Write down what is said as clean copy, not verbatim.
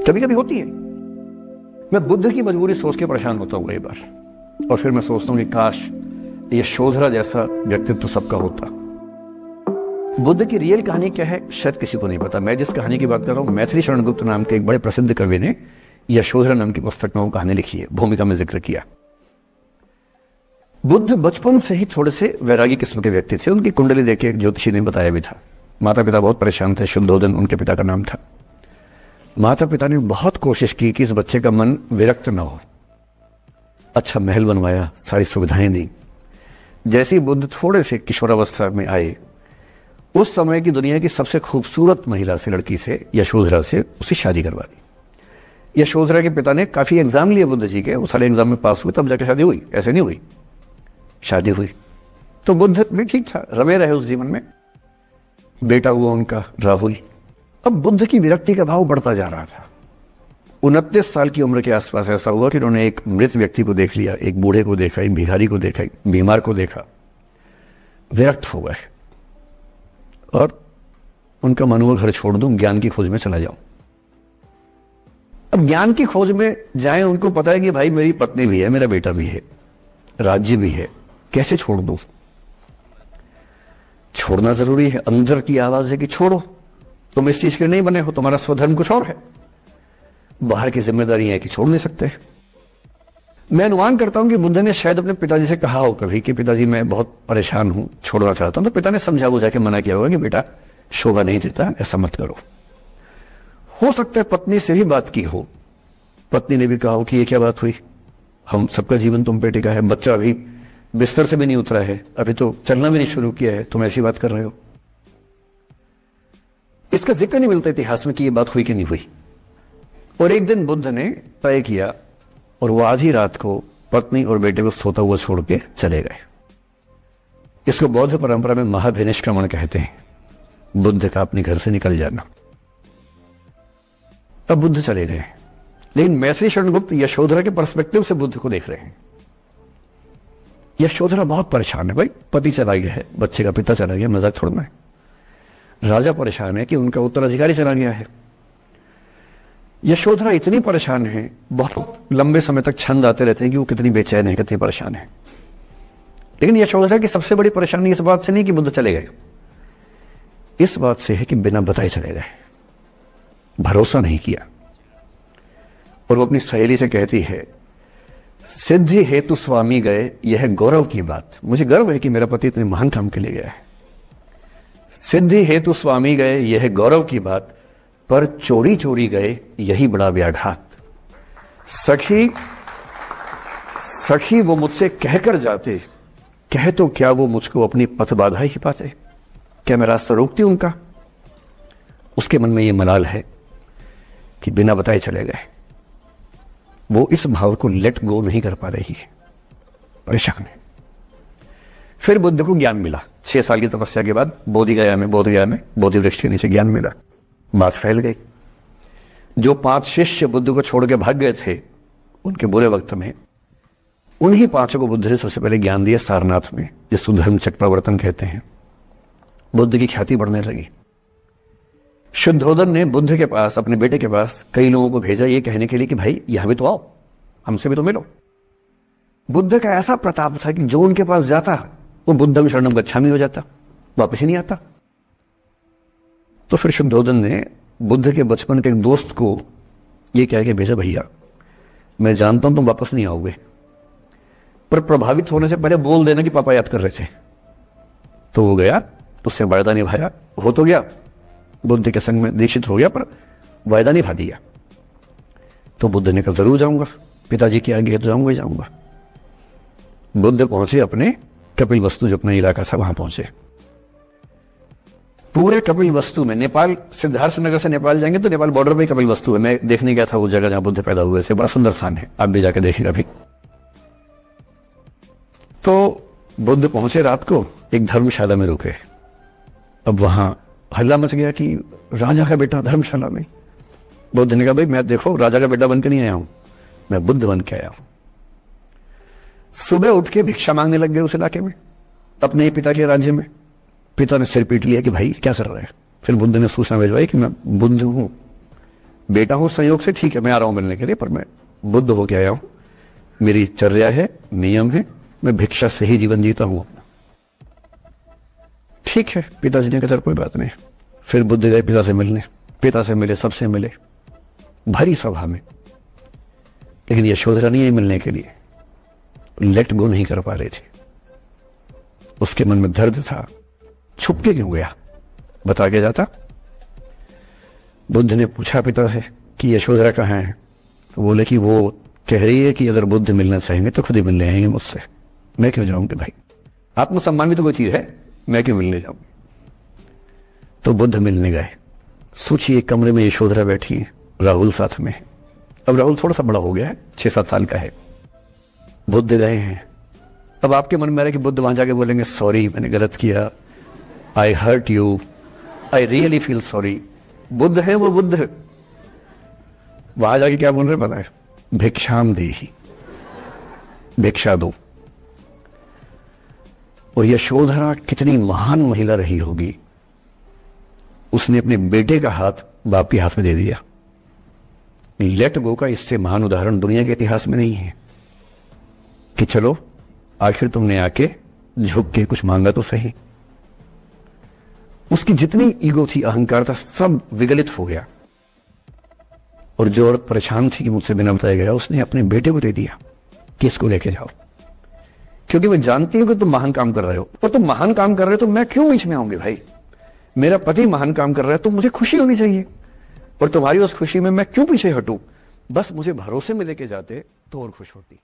कभी कभी होती है। मैं बुद्ध की मजबूरी सोच के परेशान होता हूँ कई बार, और फिर मैं सोचता हूँ कि काश ये यशोधरा जैसा व्यक्तित्व सबका होता। बुद्ध की रियल कहानी क्या है शायद किसी को नहीं पता। मैं जिस कहानी की बात कर रहा हूँ, मैथिली शरण गुप्त नाम के एक बड़े प्रसिद्ध कवि ने यशोधरा नाम की पुस्तक में वो कहानी लिखी है, भूमिका में जिक्र किया। बुद्ध बचपन से ही थोड़े से वैरागी किस्म के व्यक्ति थे। उनकी कुंडली देखे एक ज्योतिषी ने बताया भी था। माता पिता बहुत परेशान थे, शुद्धोदन उनके पिता का नाम था। माता पिता ने बहुत कोशिश की कि इस बच्चे का मन विरक्त न हो। अच्छा महल बनवाया, सारी सुविधाएं दी। जैसे ही बुद्ध थोड़े से किशोरावस्था में आए, उस समय की दुनिया की सबसे खूबसूरत महिला से, लड़की से, यशोधरा से उसकी शादी करवा दी। यशोधरा के पिता ने काफी एग्जाम लिए बुद्ध जी के, वो सारे एग्जाम में पास हुए, तब जाकर शादी हुई। ऐसे नहीं हुई, शादी हुई। तो बुद्ध भी ठीक था, रमे रहे उस जीवन में। बेटा हुआ उनका राहुल। अब बुद्ध की विरक्ति का भाव बढ़ता जा रहा था। 29 साल की उम्र के आसपास ऐसा हुआ कि उन्होंने एक मृत व्यक्ति को देख लिया, एक बूढ़े को देखा, एक भिखारी को देखा, एक बीमार को देखा। विरक्त हो गए और उनका मन हुआ घर छोड़ दूं, ज्ञान की खोज में चला जाऊं। अब ज्ञान की खोज में जाएं, उनको पता है कि भाई मेरी पत्नी भी है, मेरा बेटा भी है, राज्य भी है, कैसे छोड़ दूं? छोड़ना जरूरी है। अंदर की आवाज है कि छोड़ो, तुम इस चीज के नहीं बने हो, तुम्हारा स्वधर्म कुछ और है। बाहर की जिम्मेदारी है कि छोड़ नहीं सकते। मैं अनुमान करता हूं कि बुद्ध ने शायद अपने पिताजी से कहा हो कभी कि पिताजी मैं बहुत परेशान हूं, छोड़ना चाहता हूं। तो पिता ने समझा बुझा के मना किया होगा कि बेटा शोभा नहीं देता, ऐसा मत करो। हो सकता है पत्नी से भी बात की हो, पत्नी ने भी कहा हो कि ये क्या बात हुई, हम सबका जीवन तुम पे टिका है, बच्चा अभी बिस्तर से भी नहीं उतरा है, अभी तो चलना भी नहीं शुरू किया है, तुम ऐसी बात कर रहे हो। इसका जिक्र नहीं मिलता इतिहास में कि ये बात हुई कि नहीं हुई। और एक दिन बुद्ध ने तय किया और वो आधी रात को पत्नी और बेटे को सोता हुआ छोड़ के चले गए। इसको बौद्ध परंपरा में महाभिनिष्क्रमण कहते हैं, बुद्ध का अपने घर से निकल जाना। अब बुद्ध चले गए, लेकिन मैथिली शरण गुप्त यशोधरा के पर्सपेक्टिव से बुद्ध को देख रहे हैं। यशोधरा बहुत परेशान है, भाई पति चला गया है, बच्चे का पिता चला गया, मजाक छोड़ना है। राजा परेशान है कि उनका उत्तराधिकारी चला गया है। यशोधरा इतनी परेशान है, बहुत लंबे समय तक छंद आते रहते हैं कि वो कितनी बेचैन है, कितनी परेशान है। लेकिन यशोधरा की सबसे बड़ी परेशानी इस बात से नहीं कि बुद्ध चले गए, इस बात से है कि बिना बताए चले गए, भरोसा नहीं किया। और वो अपनी सहेली से कहती है, सिद्धि हेतु स्वामी गए, यह गौरव की बात। मुझे गर्व है कि मेरा पति इतने महान काम के लिए गया है। सिद्धि हेतु स्वामी गए, यह गौरव की बात, पर चोरी चोरी गए, यही बड़ा व्याघात। सखी वो मुझसे कहकर जाते, कह तो क्या वो मुझको अपनी पथ बाधा ही पाते, क्या मैं रास्ता रोकती उनका? उसके मन में ये मलाल है कि बिना बताए चले गए। वो इस भाव को लेट गो नहीं कर पा रही है, परेशान है। फिर बुद्ध को ज्ञान मिला 6 साल की तपस्या के बाद, बोधगया में बोधि वृक्ष के नीचे ज्ञान मिला। बात फैल गई। जो 5 शिष्य बुद्ध को छोड़ के भाग गए थे उनके बुरे वक्त में, उन्हीं 5 को बुद्ध ने सबसे पहले ज्ञान दिया सारनाथ में, जिसको धर्म चक्र प्रवर्तन कहते हैं। बुद्ध की ख्याति बढ़ने लगी। शुद्धोदन ने बुद्ध के पास, अपने बेटे के पास कई लोगों को भेजा ये कहने के लिए कि भाई यहां भी तो आओ, हमसे भी तो मिलो। बुद्ध का ऐसा प्रताप था कि जो उनके पास जाता वो बुद्धं शरणं गच्छामि हो जाता, वापस ही नहीं आता। तो फिर शुद्धोदन ने बुद्ध के बचपन के एक दोस्त को ये कह के भेजा, भैया मैं जानता हूं तुम वापस नहीं आओगे, पर प्रभावित होने से पहले बोल देना कि पापा याद कर रहे थे। तो वो गया, उससे वायदा निभाया, हो तो गया, बुद्ध के संग में दीक्षित हो गया, पर वायदा निभा दिया। तो बुद्ध ने कहा जरूर जाऊंगा, पिताजी के आगे तो जाऊंगा ही जाऊंगा। बुद्ध पहुंचे अपने कपिल वस्तु, जो अपना इलाका था, वहां पहुंचे। पूरे कपिल वस्तु में, नेपाल सिद्धार्थ नगर से नेपाल जाएंगे तो नेपाल बॉर्डर पे कपिल वस्तु है। मैं देखने गया था वो जगह जहां बुद्ध पैदा हुए थे, बड़ा सुंदर स्थान है, आप भी जाके देखेंगे अभी। तो बुद्ध पहुंचे रात को, एक धर्मशाला में रुके। अब वहां हल्ला मच गया कि राजा का बेटा धर्मशाला में। बुद्ध ने कहा भाई मैं देखो राजा का बेटा बनकर नहीं आया हूं, मैं बुद्ध बन के आया हूं। सुबह उठ के भिक्षा मांगने लग गए उस इलाके में, अपने ही पिता के राज्य में। पिता ने सिर पीट लिया कि भाई क्या कर रहे हैं। फिर बुद्ध ने सूचना भिजवाई कि मैं बुद्ध हूं, बेटा हूं संयोग से, ठीक है, मैं आ रहा हूं मिलने के लिए, पर मैं बुद्ध होके आया हूं, मेरी चर्या है, नियम है, मैं भिक्षा से ही जीवन जीता हूं अपना। ठीक है, पिताजी ने कहा चल कोई बात नहीं। फिर बुद्ध गए पिता से मिलने, पिता से मिले, सबसे मिले, भरी सभा में, लेकिन यशोधरा नहीं आई मिलने के लिए, लेट गो नहीं कर पा रहे थे। उसके मन में दर्द था, छुप के क्यों गया, बता के जाता। बुद्ध ने पूछा पिता से कि यशोधरा कहाँ है, तो बोले कि वो कह रही है कि अगर बुद्ध मिलना चाहेंगे तो खुद ही मिलने आएंगे मुझसे, मैं क्यों जाऊंगी भाई, आत्मसम्मान भी तो कोई चीज है, मैं क्यों मिलने जाऊंगी। तो बुद्ध मिलने गए। सोचिए कमरे में यशोधरा बैठी है, राहुल साथ में। अब राहुल थोड़ा सा बड़ा हो गया है, 6-7 साल का है। बुद्ध गए हैं। अब आपके मन में आ रहा है कि बुद्ध वहां जाके बोलेंगे सॉरी मैंने गलत किया, I hurt you, I really feel sorry. Buddha है वो बुद्ध, वहां जाके क्या बोल रहे पता है, भिक्षाम देहि, भिक्षा दो। और यशोधरा कितनी महान महिला रही होगी, उसने अपने बेटे का हाथ बाप के हाथ में दे दिया। लेट गो का इससे महान उदाहरण दुनिया के इतिहास में नहीं है कि चलो आखिर तुमने आके झुक के कुछ मांगा तो सही। उसकी जितनी ईगो थी, अहंकार था, सब विगलित हो गया। और जो औरत परेशान थी कि मुझसे बिना बताया गया, उसने अपने बेटे को दे दिया कि इसको लेके जाओ, क्योंकि मैं जानती हूं कि तुम महान काम कर रहे हो, और तुम महान काम कर रहे हो तो मैं क्यों बीच में आऊंगी भाई। मेरा पति महान काम कर रहा है तो मुझे खुशी होनी चाहिए, और तुम्हारी उस खुशी में मैं क्यों पीछे हटूं। बस मुझे भरोसे में लेके जाते तो और खुश होती।